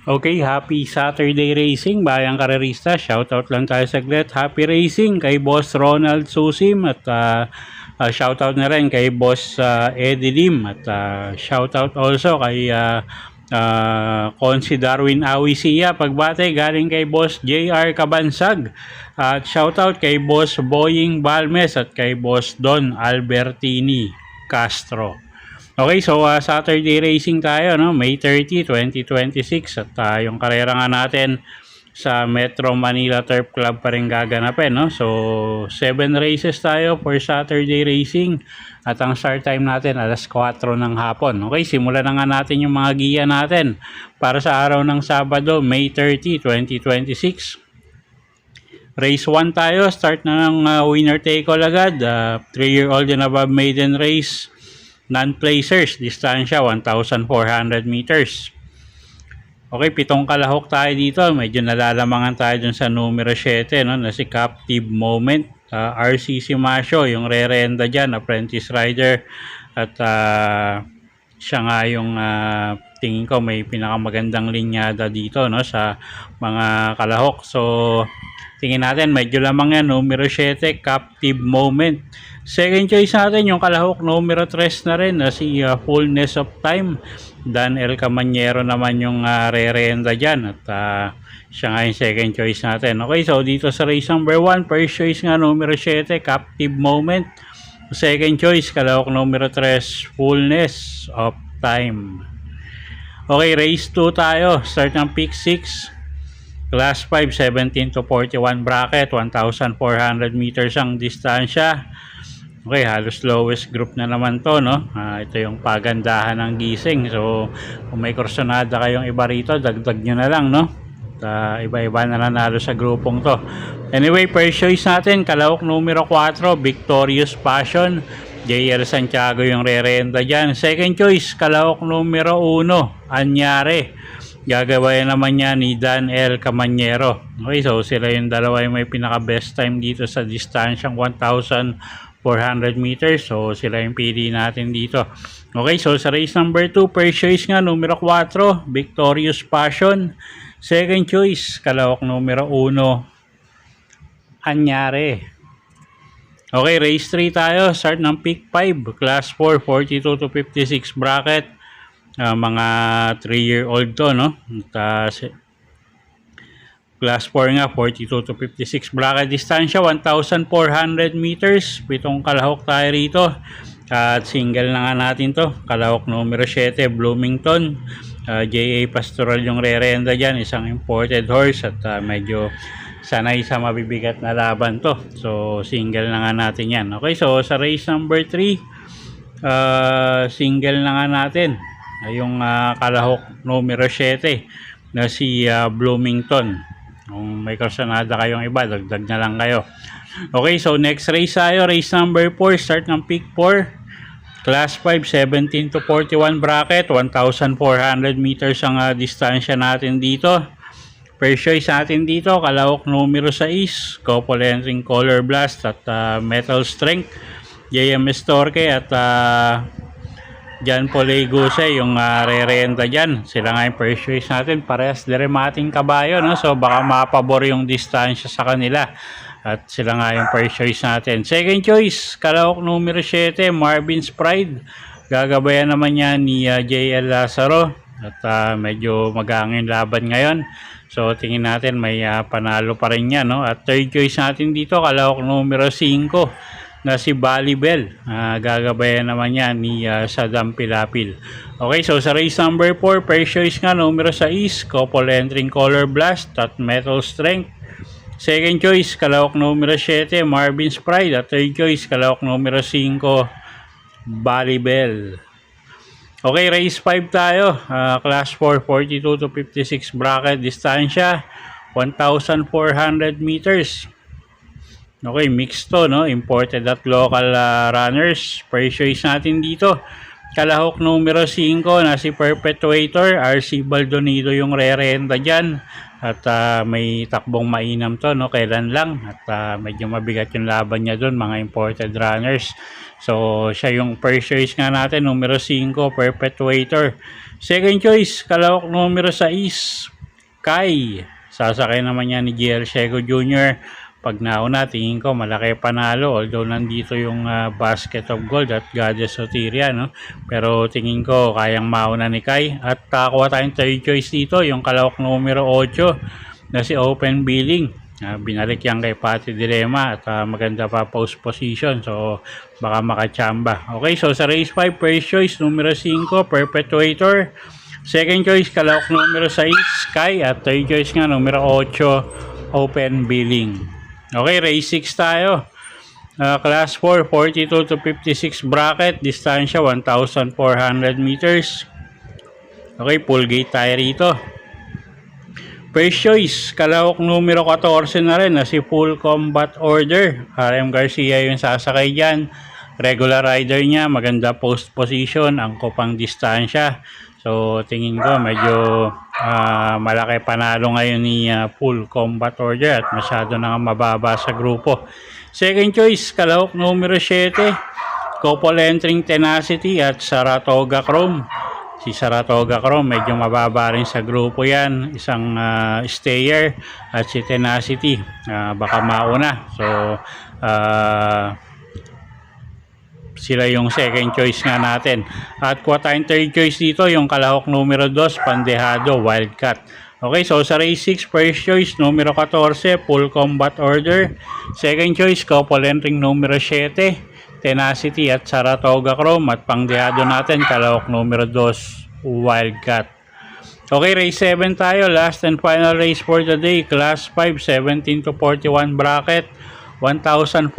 Okay, happy Saturday racing, bayang karerista. Shoutout lang tayo saglit. Happy racing kay Boss Ronald Susim at shoutout na rin kay Boss Eddie Lim at shoutout also kay Consi Darwin Awisia pagbate galing kay Boss JR Kabansag at shoutout kay Boss Boying Balmes at kay Boss Don Albertini Castro. Okay, so Saturday racing tayo, no? May 30, 2026 at yung karera nga natin sa Metro Manila Turf Club pa rin gaganapin, no? So 7 races tayo for Saturday racing at ang start time natin alas 4 ng hapon. Okay, simulan na nga natin yung mga giya natin para sa araw ng Sabado, May 30, 2026. Race 1 tayo, start na ng winner take all agad, 3-year-old and above maiden race. Non-placers, distansya 1,400 meters. Okay, 7 kalahok tayo dito. Medyo nalalamangan tayo dun sa numero 7, no, na si Captive Moment. RCC Masyo, yung re-renda dyan, apprentice rider. At siya nga yung tingin ko may pinakamagandang linyada dito, no, sa mga kalahok. So, tingin natin, medyo lamang yan, numero 7, Captive Moment. Second choice natin, yung kalahok numero 3 na rin, na si Fullness of Time. Dan El Camanyero naman yung re-renda dyan. At siya nga yung second choice natin. Okay, so dito sa race number 1, first choice nga numero 7, Captive Moment. Second choice, kalahok numero 3, Fullness of Time. Okay, race 2 tayo. Start ng pick 6. Class 5, 17 to 41 bracket, 1,400 meters ang distansya. Okay, halos lowest group na naman to, no? Ito yung pagandahan ng gising. So, kung may kursonada kayong iba rito, dagdag nyo na lang, no? Iba-iba na nanalo sa grupong to. Anyway, first choice natin, kalahok numero 4, Victorious Passion. JR Santiago yung re-renda dyan. Second choice, kalahok numero 1, Anyare. Gagawain naman niya ni Dan El Camanyero. Okay, so sila yung dalawa yung may pinaka-best time dito sa distansyang 1,400 meters. So, sila yung pili natin dito. Okay, so sa race number 2, first choice nga, numero 4, Victorious Passion. Second choice, kalahok numero 1, Anyare. Okay, race 3 tayo. Start ng pick 5, class 4, 42 to 56 bracket. Mga 3-year-old to, no? Class 4 nga, 42 to 56 bracket. Distansya, 1,400 meters. 7 kalahok tayo rito. At single na nga natin to. Kalahok numero 7, Bloomington. JA Pastoral yung re-renda dyan. Isang imported horse. At medyo sanay sa mabibigat na laban to. So, single na nga natin yan. Okay, so sa race number 3, single na nga natin. Yung kalahok numero 7 na si Bloomington. Kung may kursonada kayong iba, dagdag na lang kayo. Okay, so next race tayo, race number 4, start ng pick 4. Class 5, 17 to 41 bracket, 1,400 meters ang distansya natin dito. First choice natin dito, kalahok numero 6, Couple Entering Color Blast at Metal Strength. JMS Torque at Jan Polay Guse yung re-renta dyan. Sila nga yung first choice natin. Parehas diremating kabayo, no? So baka mapabor yung distansya sa kanila. At sila nga yung first choice natin. Second choice, kalahok numero 7, Marvin's Pride. Gagabayan naman niya ni JL Lazaro. At medyo magangin laban ngayon. So tingin natin may panalo pa rin yan, no? At third choice natin dito, kalahok numero 5 na si Balibel. Gagabayan naman yan ni Saddam Pilapil. Okay, so sa race number 4, first choice nga numero 6, Couple Entering Color Blast at Metal Strength. Second choice, kalahok numero 7, Marvin's Pride. At third choice, kalahok numero 5, Balibel. Okay, race 5 tayo. Class 4, 42 to 56 bracket. Distansya, 1,400 meters. Okay, mixed to, no? Imported at local runners. First choice natin dito, kalahok numero 5 na si Perpetuator, RC Baldonido yung re-renta dyan. At may takbong mainam to, no? Kailan lang. At medyo mabigat yung laban niya doon, mga imported runners. So, siya yung first choice nga natin, numero 5, Perpetuator. Second choice, kalahok numero 6, Kai. Sasakay naman niya ni JL Seco Jr. Pag nauna, tingin ko malaki panalo. Although nandito yung basket of gold at Goddess Soteria, no? Pero tingin ko kayang mauna ni Kai. At kuha tayong third choice dito, yung kalahok numero 8 na si Open Billing. Binalik yan kay Pati Dilema at maganda pa post position. So baka makachamba. Okay, so sa race 5, first choice numero 5, Perpetuator. Second choice, kalahok numero 6, Sky. At third choice nga, numero 8, Open Billing. Okay, race 6 tayo. Class 4, 42 to 56 bracket. Distansya, 1,400 meters. Okay, full gate tayo rito. First choice, kalahok numero 14 na rin na si Full Combat Order. RM Garcia yung sasakay dyan. Regular rider niya, maganda post position, angko pang distansya. So tingin ko medyo malaki panalo ngayon ni Full Combat Order at masyado na nga mababa sa grupo. Second choice, kalahok numero 7, couple entering Tenacity at Saratoga Chrome. Si Saratoga Chrome medyo mababa rin sa grupo yan, isang stayer, at si Tenacity baka mauna. So sila yung second choice nga natin. At kuha tayong third choice dito, yung kalahok numero 2, Pandehado, Wildcat. Okay, so sa race 6, first choice numero 14, Full Combat Order. Second choice, couple entering numero 7, Tenacity at Saratoga Chrome. At Pandehado natin, kalahok numero 2, Wildcat. Okay, race 7 tayo, last and final race for the day. Class 5, 17 to 41 bracket. 1,400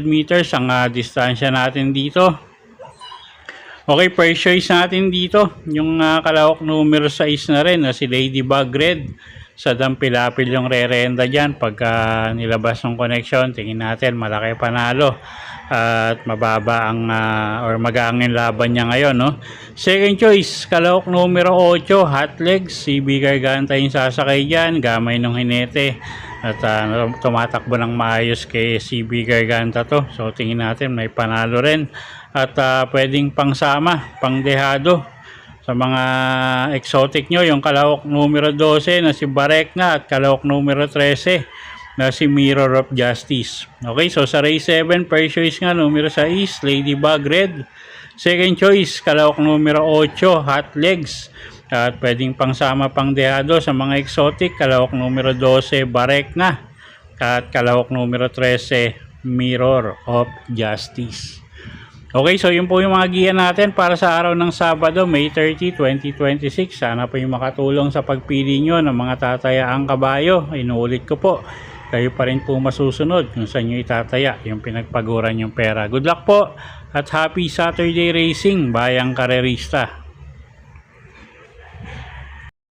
meters ang distansya natin dito. Okay, first choice natin dito, yung kalahok numero 6 na rin na si Ladybug Red. Sa Dampilapil yung re-renta dyan. Pagka nilabas ng connection, tingin natin malaki panalo. At mababa ang or mag-aangin laban niya ngayon, no? Second choice, kalahok numero 8, Hot Legs. Si CB Garganta yung sasakay dyan, gamay ng hinete. At tumatakbo ng maayos kay CB Garganta to. So tingin natin may panalo rin. At pwedeng pangsama, pangdehado. Sa mga exotic nyo, yung kalahok numero 12 na si Barekna at kalahok numero 13 na si Mirror of Justice. Okay, so sa race 7, first choice nga numero 6, Ladybug Red. Second choice, kalahok numero 8, Hot Legs. At pwedeng pangsama pangdehado sa mga exotic, kalahok numero 12, Barekna. At kalahok numero 13, Mirror of Justice. Okay, so yun po yung mga giya natin para sa araw ng Sabado, May 30, 2026. Sana po yung makatulong sa pagpili nyo ng mga tatayaang kabayo. Inuulit ko po, kayo pa rin po masusunod kung saan nyo itataya yung pinagpaguran yung pera. Good luck po at happy Saturday racing, bayang karerista.